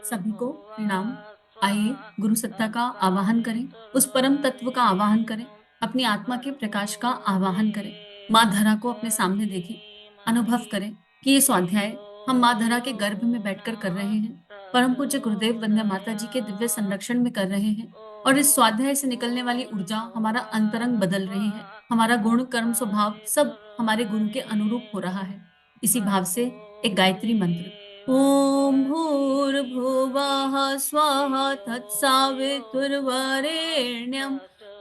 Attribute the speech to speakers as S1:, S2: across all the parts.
S1: सभी को प्रणाम। आइए गुरु सत्ता का आवाहन करें, उस परम तत्व का आवाहन करें, अपनी आत्मा के प्रकाश का आवाहन करें। माँ धरा को अपने सामने देखें, अनुभव करें कि ये स्वाध्याय हम माँ धरा के गर्भ में बैठकर कर रहे हैं। परम पूज्य गुरुदेव वंदना माता जी के दिव्य संरक्षण में कर रहे हैं और इस स्वाध्याय से निकलने वाली ऊर्जा हमारा अंतरंग बदल रही है। हमारा गुण कर्म स्वभाव सब हमारे गुरु के अनुरूप हो रहा है। इसी भाव से एक गायत्री मंत्र ॐ भूर्भुवः स्वः तत्सवितुर्वरेण्यं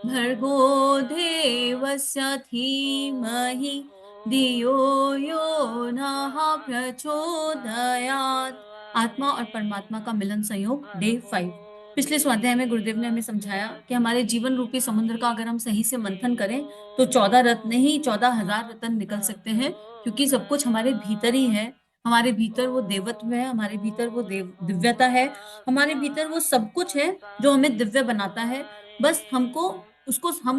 S1: भर्गो देवस्य धीमहि धियो यो नः प्रचोदयात्। आत्मा और परमात्मा का मिलन संयोग डे 5। पिछले स्वाध्याय में गुरुदेव ने हमें समझाया कि हमारे जीवन रूपी समुद्र का अगर हम सही से मंथन करें तो 14 रत्न नहीं 14,000 रत्न निकल सकते हैं, क्योंकि सब कुछ हमारे भीतर ही है। हमारे भीतर वो देवत्व है, हमारे भीतर वो दिव्यता है, हमारे भीतर वो सब कुछ है जो हमें दिव्य बनाता है। बस हम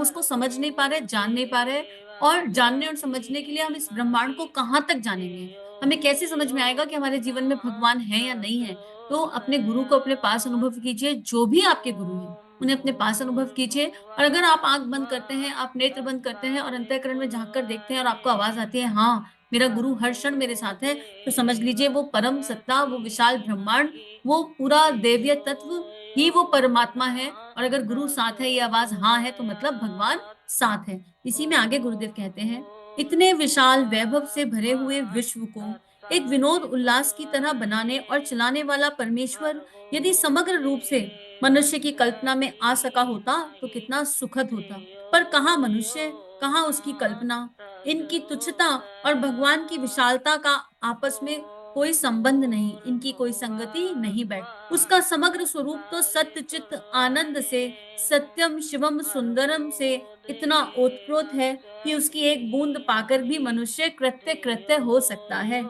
S1: उसको समझ नहीं पा रहे, जान नहीं पा रहे। और जानने और समझने के लिए हम इस ब्रह्मांड को कहाँ तक जानेंगे? हमें कैसे समझ में आएगा कि हमारे जीवन में भगवान है या नहीं है? तो अपने गुरु को अपने पास अनुभव कीजिए, जो भी आपके गुरु हैं, उन्हें अपने पास अनुभव कीजिए। और अगर आप आँख बंद करते हैं, आप नेत्र बंद करते हैं और अंतःकरण में झाँक कर देखते हैं और आपको आवाज़ आती है, हाँ, मेरा गुरु हर क्षण मेरे साथ है, तो समझ लीजिए वो परम सत्ता, वो विशाल ब्रह्मांड, वो पूरा दैवीय तत्व ही वो परमात्मा है। और अगर गुरु साथ है, ये आवाज़ हाँ है, तो मतलब भगवान साथ है। इसी में आगे गुरुदेव कहते हैं, इतने विशाल वैभव से भरे हुए विश्व को एक विनोद उल्लास की तरह बनाने और चलाने वाला परमेश्वर यदि समग्र रूप से मनुष्य की कल्पना में आ सका होता तो कितना सुखद होता। पर कहाँ मनुष्य, कहाँ उसकी कल्पना। इनकी तुच्छता और भगवान की विशालता का आपस में कोई संबंध नहीं, इनकी कोई संगति नहीं बैठ। उसका समग्र स्वरूप तो सत्य चित्त आनंद से, सत्यम शिवम सुंदरम से इतना ओतप्रोत है कि उसकी एक बूंद पाकर भी मनुष्य कृत्य कृत्य हो सकता है।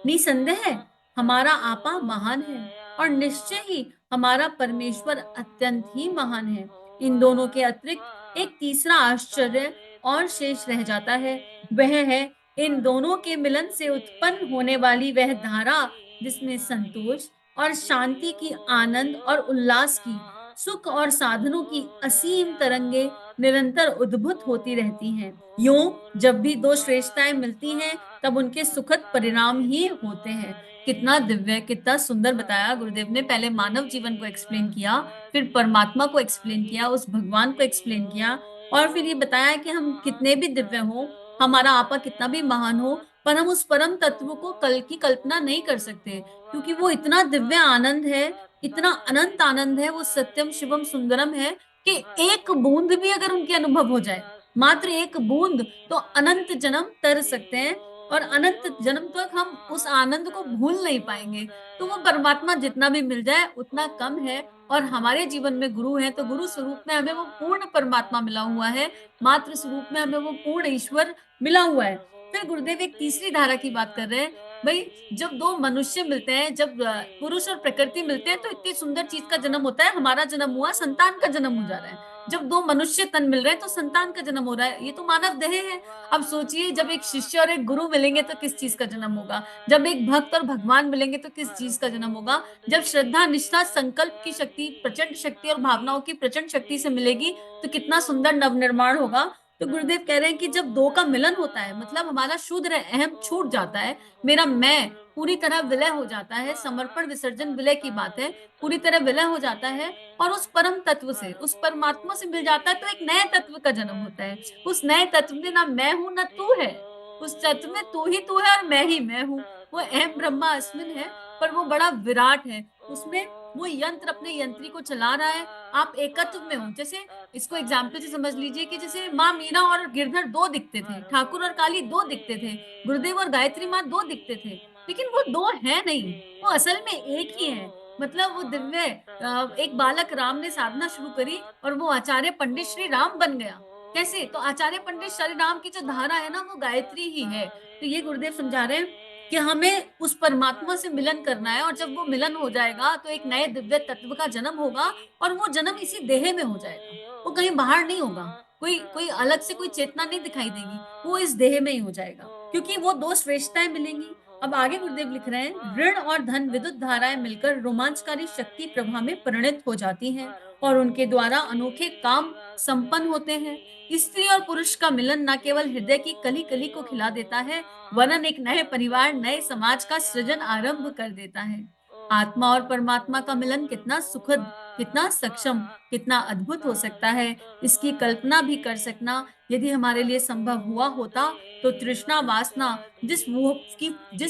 S1: निसंदेह हमारा आपा महान है और निश्चय ही हमारा परमेश्वर अत्यंत ही महान है। इन दोनों के अतिरिक्त एक तीसरा आश्चर्य और शेष रह जाता है, वह है इन दोनों के मिलन से उत्पन्न होने वाली वह धारा जिसमें संतोष और शांति की, आनंद और उल्लास की, सुख और साधनों की असीम तरंगे निरंतर उद्भुत होती रहती हैं। यूं जब भी दो श्रेष्ठताएं मिलती हैं तब उनके सुखद परिणाम ही होते हैं। कितना दिव्य, कितना सुंदर बताया गुरुदेव ने। पहले मानव जीवन को एक्सप्लेन किया, फिर परमात्मा को एक्सप्लेन किया, उस भगवान को एक्सप्लेन किया, और फिर ये बताया कि हम कितने भी दिव्य हो, हमारा आपा कितना भी महान हो, पर हम उस परम तत्व को कल की कल्पना नहीं कर सकते, क्योंकि वो इतना दिव्य आनंद है, इतना अनंत आनंद है, वो सत्यम शिवम सुंदरम है कि एक बूंद भी अगर उनके अनुभव हो जाए, मात्र एक बूंद, तो अनंत जन्म तर सकते हैं और अनंत जन्म तक हम उस आनंद को भूल नहीं पाएंगे। तो वो परमात्मा जितना भी मिल जाए उतना कम है। और हमारे जीवन में गुरु है तो गुरु स्वरूप में हमें वो पूर्ण परमात्मा मिला हुआ है, मात्र स्वरूप में हमें वो पूर्ण ईश्वर मिला हुआ है। फिर गुरुदेव एक तीसरी धारा की बात कर रहे हैं। भाई, जब दो मनुष्य मिलते हैं, जब पुरुष और प्रकृति मिलते हैं, तो इतनी सुंदर चीज का जन्म होता है, हमारा जन्म हुआ, संतान का जन्म हो जा रहा है। जब दो मनुष्य तन मिल रहे हैं तो संतान का जन्म हो रहा है, ये तो मानव देह है। अब सोचिए, जब एक शिष्य और एक गुरु मिलेंगे तो किस चीज का जन्म होगा, जब एक भक्त और भगवान मिलेंगे तो किस चीज का जन्म होगा, जब श्रद्धा निष्ठा संकल्प की शक्ति, प्रचंड शक्ति और भावनाओं की प्रचंड शक्ति से मिलेगी तो कितना सुंदर नवनिर्माण होगा। तो गुरुदेव कह रहे हैं कि जब दो का मिलन होता है, मतलब हमारा शूद्र अहम छूट जाता है, मेरा मैं पूरी तरह विलय हो जाता है, समर्पण विसर्जन विलय की बात है, पूरी तरह विलय हो जाता है और उस परम तत्व से, उस परमात्मा से मिल जाता है, तो एक नए तत्व का जन्म होता है। उस नए तत्व में ना मैं हूं ना तू है, उस तत्व में तू ही तू है और मैं ही मैं हूँ। वो अहम ब्रह्मा अस्मिन है, पर वो बड़ा विराट है। उसमें वो यंत्र अपने यंत्री को चला रहा है, आप एकत्व में हो। जैसे इसको एग्जाम्पल से समझ लीजिए कि जैसे माँ मीना और गिरधर दो दिखते थे, ठाकुर और काली दो दिखते थे, गुरुदेव और गायत्री माँ दो दिखते थे, लेकिन वो दो है नहीं, वो असल में एक ही है। मतलब वो दिव्य एक बालक राम ने साधना शुरू करी और वो आचार्य पंडित श्री राम बन गया। कैसे? तो आचार्य पंडित श्री राम की जो धारा है ना, वो गायत्री ही है। तो ये गुरुदेव समझा रहे हैं कि हमें उस परमात्मा से मिलन करना है, और जब वो मिलन हो जाएगा तो एक नए दिव्य तत्व का जन्म होगा, और वो जन्म इसी देह में हो जाएगा, वो कहीं बाहर नहीं होगा। कोई कोई अलग से कोई चेतना नहीं दिखाई देगी, वो इस देह में ही हो जाएगा, क्योंकि वो दो श्रेष्ठताएं मिलेंगी। अब आगे गुरुदेव लिख रहे हैं, ऋण और धन विद्युत धाराएं मिलकर रोमांचकारी शक्ति प्रवाह में परिणत हो जाती हैं और उनके द्वारा अनोखे काम संपन्न होते हैं। स्त्री और पुरुष का मिलन न केवल हृदय की कली कली को खिला देता है, वरन एक नए परिवार, नए समाज का सृजन आरंभ कर देता है। आत्मा और परमात्मा का मिलन कितना सुखद, कितना सक्षम, कितना अद्भुत हो सकता है, इसकी कल्पना भी कर सकना यदि हमारे लिए संभव हुआ होता, तो तृष्णा वासना जिस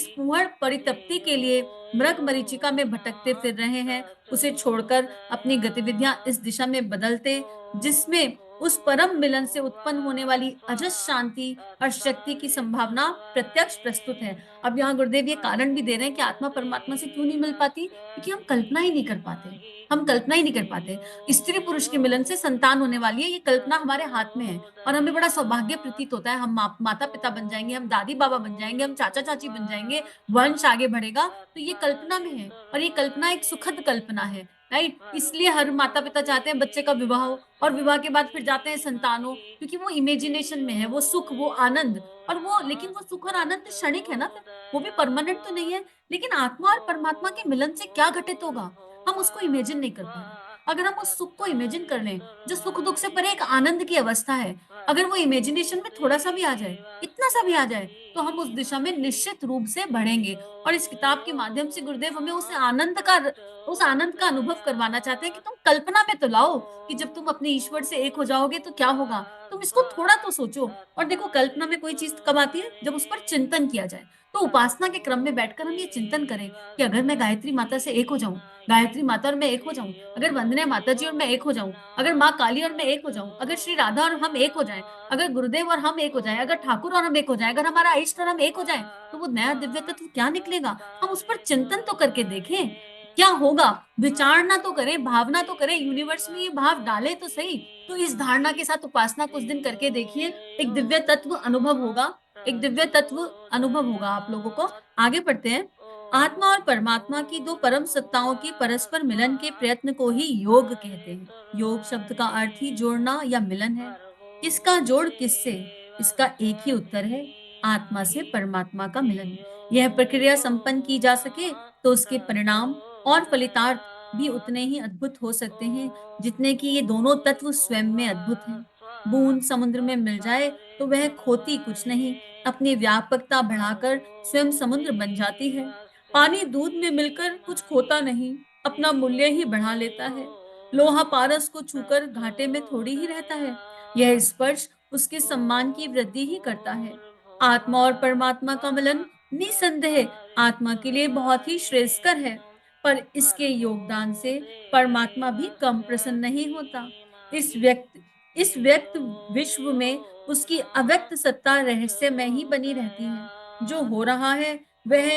S1: फूहड़ परितप्ति के लिए मृग मरीचिका में भटकते फिर रहे हैं, उसे छोड़कर अपनी गतिविधियां इस दिशा में बदलते, जिसमें उस परम मिलन से उत्पन्न होने वाली अजस शांति और शक्ति की संभावना प्रत्यक्ष प्रस्तुत है। अब यहाँ गुरुदेव ये कारण भी दे रहे हैं कि आत्मा परमात्मा से क्यों नहीं मिल पाती, क्योंकि हम कल्पना ही नहीं कर पाते। हम कल्पना ही नहीं कर पाते। स्त्री पुरुष के मिलन से संतान होने वाली है, ये कल्पना हमारे हाथ में है और हमें बड़ा सौभाग्य प्रतीत होता है। हम माता पिता बन जाएंगे, हम दादी बाबा बन जाएंगे, हम चाचा चाची बन जाएंगे, वंश आगे बढ़ेगा, तो ये कल्पना में है और ये कल्पना एक सुखद कल्पना है, राइट? इसलिए हर माता पिता चाहते हैं बच्चे का विवाह हो और विवाह के बाद फिर जाते हैं संतान हो, क्योंकि वो इमेजिनेशन में है, वो सुख, वो आनंद, और वो लेकिन वो सुख और आनंद क्षणिक है ना, फिर वो भी परमानेंट तो नहीं है। लेकिन आत्मा और परमात्मा के मिलन से क्या घटित होगा, हम उसको इमेजिन नहीं कर पा रहे। अगर हम उस सुख को इमेजिन कर लें, जो सुख दुख से परे एक आनंद की अवस्था है, अगर वो इमेजिनेशन में थोड़ा सा भी आ जाए, इतना सा भी आ जाए, तो हम उस दिशा में निश्चित रूप से बढ़ेंगे। और इस किताब के माध्यम से गुरुदेव हमें उस आनंद का अनुभव करवाना चाहते हैं कि तुम कल्पना में तो लाओ कि जब तुम अपने ईश्वर से एक हो जाओगे तो क्या होगा। तुम इसको थोड़ा तो सोचो। और देखो, कल्पना में कोई चीज कब आती है, जब उस पर चिंतन किया जाए। तो उपासना के क्रम में बैठकर हम ये चिंतन करें कि अगर मैं गायत्री माता से एक हो जाऊं, गायत्री माता और मैं एक हो जाऊं, अगर वंदना माता जी और मैं एक हो जाऊं, अगर माँ काली और मैं एक हो जाऊं, अगर श्री राधा और हम एक हो जाएं, अगर गुरुदेव और हम एक हो जाएं, अगर ठाकुर और हम एक हो जाएं, अगर हमारा इष्ट और हम एक हो जाएं, तो वो नया दिव्य तत्व क्या निकलेगा। हम उस पर चिंतन तो करके देखें, क्या होगा। विचारना तो करें, भावना तो करें, यूनिवर्स में ये भाव डाले तो सही। तो इस धारणा के साथ उपासना कुछ दिन करके देखिए, एक दिव्य तत्व अनुभव होगा, एक दिव्य तत्व अनुभव होगा आप लोगों को। आगे पढ़ते हैं। आत्मा और परमात्मा की दो परम सत्ताओं की परस्पर मिलन के प्रयत्न को ही योग कहते हैं। योग शब्द का अर्थ ही जोड़ना या मिलन है। किसका जोड़ किससे, इसका एक ही उत्तर है, आत्मा से परमात्मा का मिलन। यह प्रक्रिया संपन्न की जा सके तो उसके परिणाम और फलितार्थ भी उतने ही अद्भुत हो सकते हैं जितने कि ये दोनों तत्व स्वयं में अद्भुत हैं। बूंद समुद्र में मिल जाए तो वह खोती कुछ नहीं, अपनी व्यापकता बढ़ाकर स्वयं समुद्र बन जाती है। पानी दूध में मिलकर कुछ खोता नहीं, अपना मूल्य ही बढ़ा लेता है। लोहा पारस को छूकर घाटे में थोड़ी ही रहता है, यह स्पर्श उसके सम्मान की वृद्धि ही करता है। आत्मा और परमात्मा का मिलन निसंदेह आत्मा के लिए बहुत ही श्रेयस्कर है, पर इसके योगदान से परमात्मा भी कम प्रसन्न नहीं होता। इस व्यक्त विश्व में उसकी अव्यक्त सत्ता रहस्य में ही बनी रहती है। जो हो रहा है वह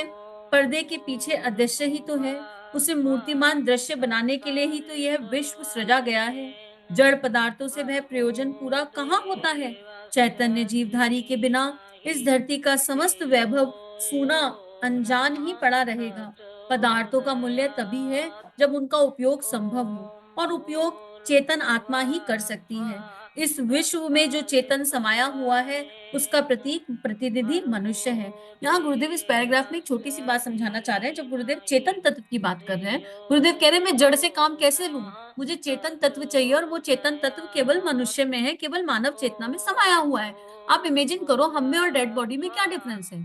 S1: पर्दे के पीछे अदृश्य ही तो है। उसे मूर्तिमान दृश्य बनाने के लिए ही तो यह विश्व सृजा गया है। जड़ पदार्थों से वह प्रयोजन पूरा कहाँ होता है। चैतन्य जीवधारी के बिना इस धरती का समस्त वैभव सूना, अनजान ही पड़ा रहेगा। पदार्थों का मूल्य तभी है जब उनका उपयोग संभव हो, और उपयोग चेतन आत्मा ही कर सकती है। इस विश्व में जो चेतन समाया हुआ है, उसका प्रतीक प्रतिनिधि मनुष्य है। यहाँ गुरुदेव इस पैराग्राफ में एक छोटी सी बात समझाना चाह रहे हैं। जब गुरुदेव चेतन तत्व की बात कर रहे हैं, गुरुदेव कह रहे हैं मैं जड़ से काम कैसे लूं, मुझे चेतन तत्व चाहिए, और वो चेतन तत्व केवल मनुष्य में है, केवल मानव चेतना में समाया हुआ है। आप इमेजिन करो, हम में और डेड बॉडी में क्या डिफरेंस है।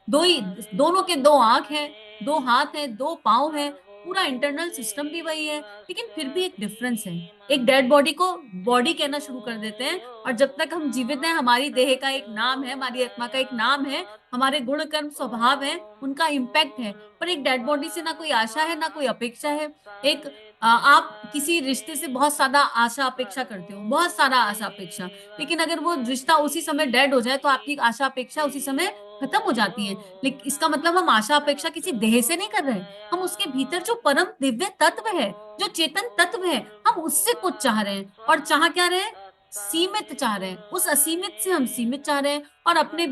S1: दोनों के दो आंख है, दो हाथ है, दो पांव है, पूरा इंटरनल सिस्टम भी वही है, लेकिन फिर भी एक डिफरेंस है। एक डेड बॉडी को बॉडी कहना शुरू कर देते हैं, और जब तक हम जीवित हैं हमारी देह का एक नाम है, हमारी आत्मा का एक नाम है, हमारे गुण कर्म स्वभाव है, उनका इम्पैक्ट है। पर एक डेड बॉडी से ना कोई आशा है, ना कोई अपेक्षा है। एक आप किसी रिश्ते से बहुत ज्यादा आशा अपेक्षा करते हो, बहुत सारा आशा अपेक्षा, लेकिन अगर वो रिश्ता उसी समय डेड हो जाए तो आपकी आशा अपेक्षा उसी समय खत्म हो जाती है। लेकिन इसका मतलब हम आशा अपेक्षा किसी देह से नहीं कर रहे हैं, हम उसके भीतर जो परम दिव्य तत्व है, जो चेतन तत्व है, हम उससे कुछ चाह रहे हैं। और चाह क्या रहे हैं, सीमित चाह रहे हैं। उस असीमित से हम सीमित चाह रहे हैं, और अपने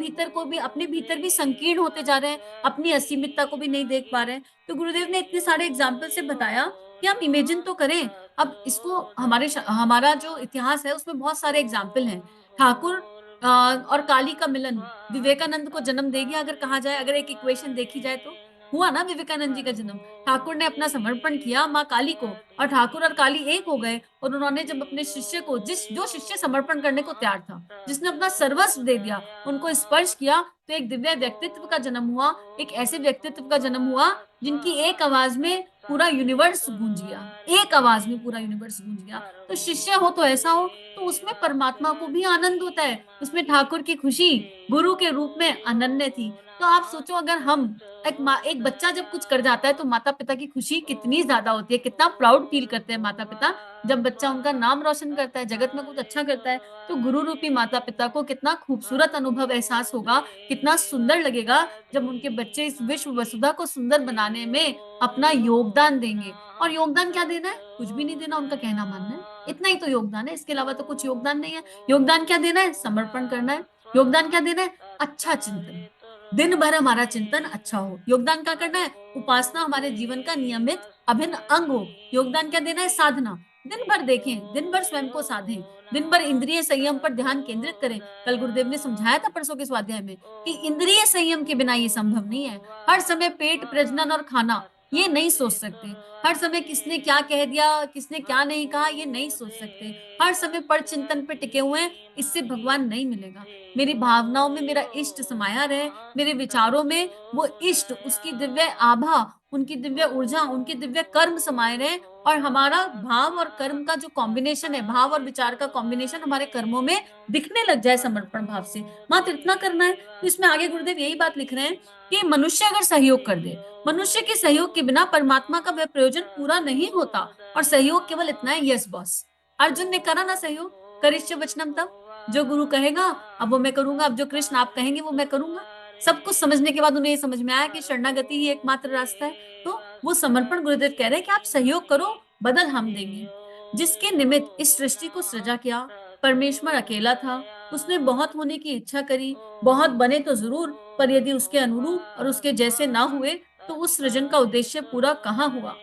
S1: भीतर भी संकीर्ण होते जा रहे हैं, अपनी असीमितता को भी नहीं देख पा रहे हैं। तो गुरुदेव ने इतने सारे एग्जाम्पल से बताया कि हम इमेजिन तो करें। अब इसको हमारा जो इतिहास है उसमें बहुत सारे एग्जाम्पल हैं। ठाकुर और काली का मिलन विवेकानंद को जन्म दे गया, अगर कहा जाए, अगर एक इक्वेशन देखी जाए तो हुआ ना विवेकानंद जी का जन्म। ठाकुर ने अपना समर्पण किया माँ काली को, और ठाकुर और काली एक हो गए, और उन्होंने जब अपने शिष्य को, जो शिष्य समर्पण करने को तैयार था, जिसने अपना सर्वस्व दे दिया, उनको स्पर्श किया, तो एक दिव्य व्यक्तित्व का जन्म हुआ। एक ऐसे व्यक्तित्व का जन्म हुआ जिनकी एक आवाज में पूरा यूनिवर्स गूंज गया, एक आवाज में पूरा यूनिवर्स गूंज गया। तो शिष्य हो तो ऐसा हो, तो उसमें परमात्मा को भी आनंद होता है, उसमें ठाकुर की खुशी गुरु के रूप में अनन्य थी। तो आप सोचो, अगर हम एक बच्चा जब कुछ कर जाता है तो माता पिता की खुशी कितनी ज्यादा होती है, कितना प्राउड फील करते हैं माता पिता जब बच्चा उनका नाम रोशन करता है, जगत में कुछ अच्छा करता है। तो गुरु रूपी माता पिता को कितना खूबसूरत अनुभव एहसास होगा, कितना सुंदर लगेगा जब उनके बच्चे इस विश्व वसुधा को सुंदर बनाने में अपना योगदान देंगे। और योगदान क्या देना है? कुछ भी नहीं देना, उनका कहना मानना है, इतना ही तो योगदान है, इसके अलावा तो कुछ योगदान नहीं है। योगदान क्या देना है? समर्पण करना है। योगदान क्या देना है? अच्छा चिंतन, दिन भर हमारा चिंतन अच्छा हो। योगदान क्या करना है? उपासना हमारे जीवन का नियमित अभिन्न अंग हो। योगदान क्या देना है? साधना, दिन भर देखें, दिन भर स्वयं को साधें, दिन भर इंद्रिय संयम पर ध्यान केंद्रित करें। कल गुरुदेव ने समझाया था परसों के स्वाध्याय में कि इंद्रिय संयम के बिना ये संभव नहीं है। हर समय पेट, प्रजनन और खाना, ये नहीं सोच सकते। हर समय किसने क्या कह दिया, किसने क्या नहीं कहा, ये नहीं सोच सकते। हर समय पर चिंतन पे टिके हुए हैं, इससे भगवान नहीं मिलेगा। मेरी भावनाओं में मेरा इष्ट समाया रहे, मेरे विचारों में वो इष्ट, उसकी दिव्य आभा, उनकी दिव्य ऊर्जा, उनके दिव्य कर्म समाये रहे, और हमारा भाव और कर्म का जो कॉम्बिनेशन है, भाव और विचार का कॉम्बिनेशन हमारे कर्मों में दिखने लग जाए समर्पण भाव से। मात्र इतना करना है। तो इसमें आगे गुरुदेव यही बात लिख रहे हैं कि मनुष्य अगर सहयोग कर दे, मनुष्य के सहयोग के बिना परमात्मा का वह प्रयोजन पूरा नहीं होता। और सहयोग केवल इतना है, यस बॉस, अर्जुन ने करा ना सहयोग, करिष्य वचनम तब, जो गुरु कहेगा अब वो मैं करूंगा, अब जो कृष्ण आप कहेंगे वो मैं करूंगा। सब कुछ समझने के बाद उन्हें ये समझ में आया कि शरणागति ही एकमात्र रास्ता है। तो वो समर्पण गुरुदेव कह रहे हैं कि आप सहयोग करो, बदल हम देंगे। जिसके निमित्त इस सृष्टि को सृजा किया, परमेश्वर अकेला था। उसने बहुत होने की इच्छा करी, बहुत बने तो जरूर, पर यदि उसके अनुरूप और उसके जैसे ना हुए तो उस सृजन का उद्देश्य पूरा कहाँ हुआ।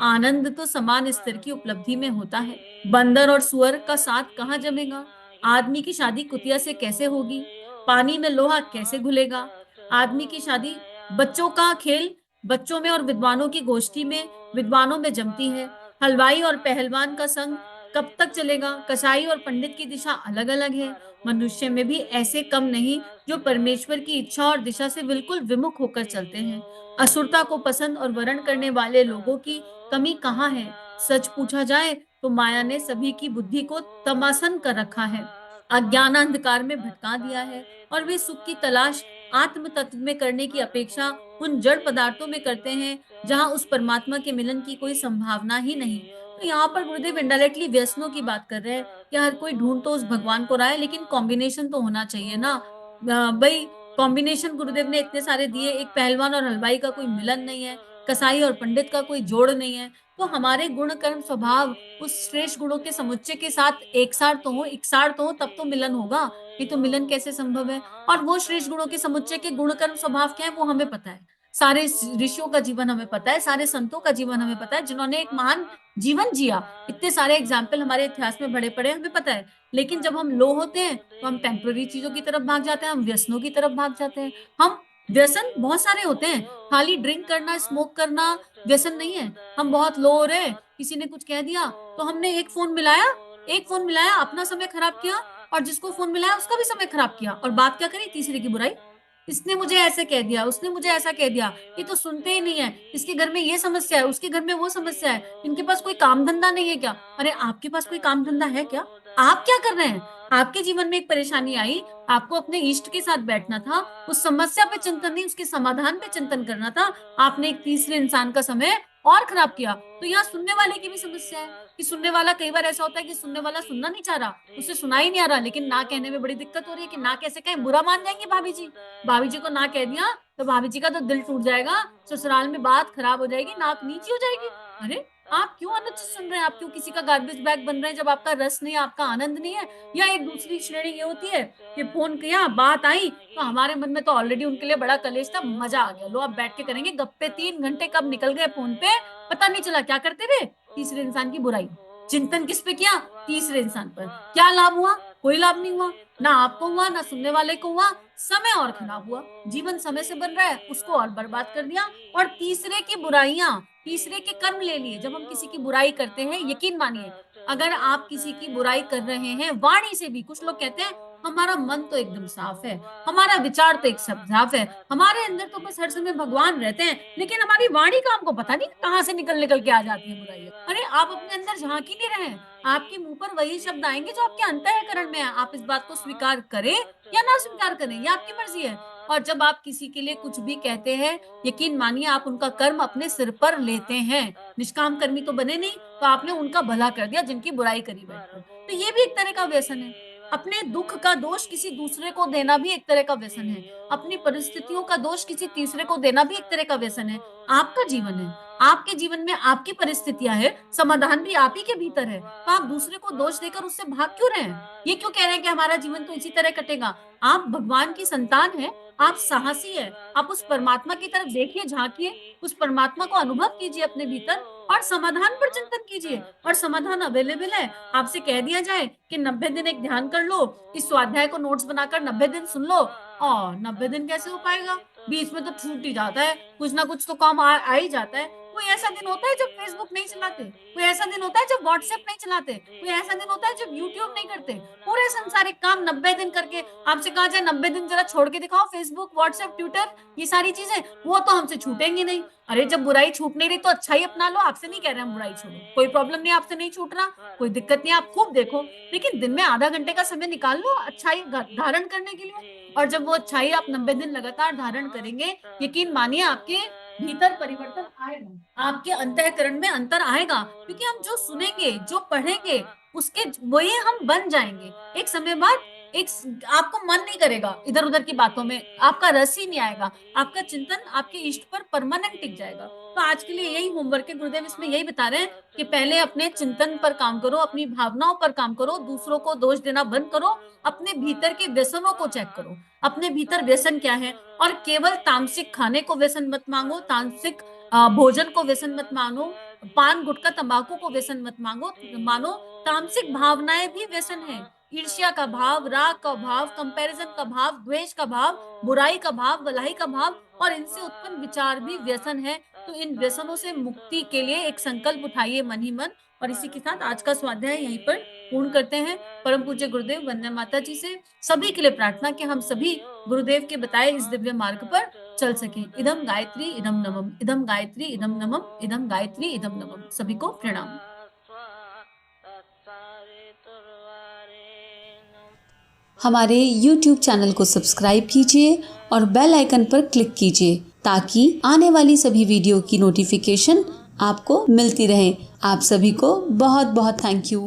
S1: आनंद तो समान स्तर की उपलब्धि में होता है। बंदर और सुअर का साथ कहाँ जमेगा? आदमी की शादी कुतिया से कैसे होगी? पानी में लोहा कैसे घुलेगा? आदमी की शादी, बच्चों का खेल बच्चों में और विद्वानों की गोष्ठी में विद्वानों में जमती है। हलवाई और पहलवान का संग कब तक चलेगा? कसाई और पंडित की दिशा अलग अलग है। मनुष्य में भी ऐसे कम नहीं जो परमेश्वर की इच्छा और दिशा से बिल्कुल विमुख होकर चलते हैं। असुरता को पसंद और वरण करने वाले लोगों की कमी कहाँ है? सच पूछा जाए तो माया ने सभी की बुद्धि को तमासन कर रखा है, अज्ञान अंधकार में भटका दिया है, और वे सुख की तलाश आत्म तत्व में करने की अपेक्षा उन जड़ पदार्थों में करते हैं जहां उस परमात्मा के मिलन की कोई संभावना ही नहीं। तो यहाँ पर गुरुदेव इनडायरेक्टली व्यसनों की बात कर रहे हैं कि हर कोई ढूंढ तो उस भगवान को रहा है, लेकिन कॉम्बिनेशन तो होना चाहिए ना। भाई, कॉम्बिनेशन गुरुदेव ने इतने सारे दिए, एक पहलवान और हलवाई का कोई मिलन नहीं है, कसाई और पंडित का कोई जोड़ नहीं है। तो हमारे गुण कर्म स्वभाव उस श्रेष्ठ गुणों के समुच्चय के साथ एक सार तो हो, इकसार तो हो, तब तो मिलन होगा। ये तो मिलन कैसे संभव है? और वो श्रेष्ठ गुणों के समुच्चय के गुण कर्म स्वभाव क्या है वो हमें पता है। सारे ऋषियों का जीवन हमें पता है, सारे संतों का जीवन हमें पता है, जिन्होंने एक महान जीवन जिया। इतने सारे एग्जाम्पल हमारे इतिहास में भरे पड़े हैं, हमें पता है। लेकिन जब हम लो होते हैं तो हम टेम्पररी चीजों की तरफ भाग जाते हैं, हम व्यसनों की तरफ भाग जाते हैं। हम व्यसन बहुत सारे होते हैं, खाली ड्रिंक करना, स्मोक करना व्यसन नहीं है। हम बहुत लो हो रहे, किसी ने कुछ कह दिया तो हमने एक फोन मिलाया, अपना समय खराब किया, और जिसको फोन मिलाया उसका भी समय खराब किया, और बात क्या करी? तीसरे की बुराई। इसने मुझे ऐसे कह दिया, उसने मुझे ऐसा कह दिया, ये तो सुनते ही नहीं है, इसके घर में ये समस्या है, उसके घर में वो समस्या है, इनके पास कोई काम धंधा नहीं है क्या? अरे आपके पास कोई काम धंधा है क्या? आप क्या कर रहे हैं? आपके जीवन में एक परेशानी आई, आपको अपने इष्ट के साथ बैठना था, उस समस्या पे चिंतन नहीं, उसके समाधान पे चिंतन करना था। आपने एक तीसरे इंसान का समय और खराब किया। तो यहाँ सुनने वाले की भी समस्या है कि सुनने वाला, कई बार ऐसा होता है कि सुनने वाला सुनना नहीं चाह रहा, उसे सुना ही नहीं आ रहा, लेकिन ना कहने में बड़ी दिक्कत हो रही है कि ना कैसे कहें, बुरा मान जाएंगे भाभी जी। भाभी जी को ना कह दिया तो भाभी जी का तो दिल टूट जाएगा, ससुराल में बात खराब हो जाएगी, नाक नीची हो जाएगी। अरे आप क्यों अनुचित सुन रहे हैं? आप क्यों किसी का गार्बेज बैग बन रहे हैं जब आपका रस नहीं है, आपका आनंद नहीं है? या एक दूसरी श्रेणी ये होती है कि फोन किया, बात आई, तो हमारे मन में तो ऑलरेडी उनके लिए बड़ा कलेश था, मजा आ गया, लो अब बैठ के करेंगे गप्पे, 3 घंटे कब निकल गए फोन पे पता नहीं चला। क्या करते थे? तीसरे इंसान की बुराई। चिंतन किस पे किया? तीसरे इंसान पर। क्या लाभ हुआ? कोई लाभ नहीं हुआ, ना आपको हुआ, ना सुनने वाले को हुआ, समय और खराब हुआ। जीवन समय से बन रहा है, उसको और बर्बाद कर दिया और तीसरे की बुराइयां, तीसरे के कर्म ले लिए। जब हम किसी की बुराई करते हैं, यकीन मानिए, अगर आप किसी की बुराई कर रहे हैं वाणी से भी, कुछ लोग कहते हैं हमारा मन तो एकदम साफ है, हमारा विचार तो एक सब साफ है, हमारे अंदर तो बस हर समय भगवान रहते हैं, लेकिन हमारी वाणी का हमको पता नहीं कहाँ से निकल निकल के आ जाती है बुराइयां। अरे आप अपने अंदर झांक ही नहीं रहे हैं, आपके मुंह पर वही शब्द आएंगे जो आपके अंतःकरण में है। आप इस बात को स्वीकार करें या ना स्वीकार करें, ये आपकी मर्जी है। और जब आप किसी के लिए कुछ भी कहते हैं, यकीन मानिए आप उनका कर्म अपने सिर पर लेते हैं। निष्काम कर्मी तो बने नहीं, तो आपने उनका भला कर दिया जिनकी बुराई करी बैठकर। तो ये भी एक तरह का व्यसन है। अपने दुख का दोष किसी दूसरे को देना भी एक तरह का व्यसन है। अपनी परिस्थितियों का दोष किसी तीसरे को देना भी एक तरह का व्यसन है। आपका जीवन है, आपके जीवन में आपकी परिस्थितियां हैं, समाधान भी आप ही के भीतर है। तो आप दूसरे को दोष देकर उससे भाग क्यों रहे हैं? ये क्यों कह रहे हैं कि हमारा जीवन तो इसी तरह कटेगा? आप भगवान की संतान हैं, आप साहसी हैं, आप उस परमात्मा की तरफ देखिए, झाँकिए, उस परमात्मा को अनुभव कीजिए अपने भीतर और समाधान पर चिंतन कीजिए और समाधान अवेलेबल है। आपसे कह दिया जाए कि 90 दिन एक ध्यान कर लो, इस स्वाध्याय को नोट्स बनाकर 90 दिन सुन लो, और 90 दिन कैसे हो पाएगा? बीच में तो छूट ही जाता है, कुछ ना कुछ तो काम आ ही जाता है। कोई ऐसा दिन होता है जब फेसबुक नहीं चलाते, कोई ऐसा दिन होता है जब व्हाट्सएप नहीं चलाते, कोई ऐसा दिन होता है जब यूट्यूब नहीं करते। पूरे संसारिक काम 90 दिन करके आपसे कहा जाए 90 दिन जरा छोड़ के दिखाओ फेसबुक, व्हाट्सएप, ट्विटर, ये सारी चीजें, वो तो हमसे छूटेंगी नहीं। अरे जब बुराई छूट नहीं रही तो अच्छाई अपना लो। आपसे नहीं कह रहे हम बुराई छोड़ो, कोई प्रॉब्लम नहीं, आपसे नहीं छूट रहा, कोई दिक्कत नहीं, आप खूब देखो, लेकिन दिन में आधा घंटे का समय निकाल लो अच्छाई धारण करने के लिए। और जब वो अच्छाई आप 90 दिन लगातार धारण करेंगे, यकीन मानिए आपके भीतर परिवर्तन आएगा, आपके अंतःकरण में अंतर आएगा, क्योंकि हम जो सुनेंगे, जो पढ़ेंगे, उसके वही हम बन जाएंगे। एक समय बाद एक आपको मन नहीं करेगा इधर उधर की बातों में, आपका रस ही नहीं आएगा, आपका चिंतन आपके इष्ट पर परमानेंट टिक जाएगा। तो आज के लिए यही होमवर्क है, गुरुदेव इसमें यही बता रहे हैं कि पहले अपने चिंतन पर काम करो, अपनी भावनाओं पर काम करो, दूसरों को दोष देना बंद करो, अपने भीतर के व्यसनों को चेक करो, अपने भीतर व्यसन क्या है। और केवल तामसिक खाने को व्यसन मत मांगो, तामसिक भोजन को व्यसन मत मानो, पान गुटखा तंबाकू को व्यसन मत मानो। तामसिक भावनाएं भी व्यसन है। ईर्ष्या का भाव, राग का भाव, कंपैरिजन का भाव, द्वेष का भाव, बुराई का भाव, भलाई का भाव और इनसे उत्पन्न विचार भी व्यसन है। तो इन व्यसनों से मुक्ति के लिए एक संकल्प उठाइए मन ही मन। और इसी के साथ आज का स्वाध्याय यहीं पर पूर्ण करते हैं। परम पूज्य गुरुदेव वंदना माता जी से सभी के लिए प्रार्थना कि हम सभी गुरुदेव के बताए इस दिव्य मार्ग पर चल सके। इदम गायत्री इदम नमम, इदम गायत्री इदम नमम, इदम गायत्री इदम नमम। सभी को प्रणाम।
S2: हमारे YouTube चैनल को सब्सक्राइब कीजिए और बेल आइकन पर क्लिक कीजिए ताकि आने वाली सभी वीडियो की नोटिफिकेशन आपको मिलती रहे। आप सभी को बहुत बहुत थैंक यू।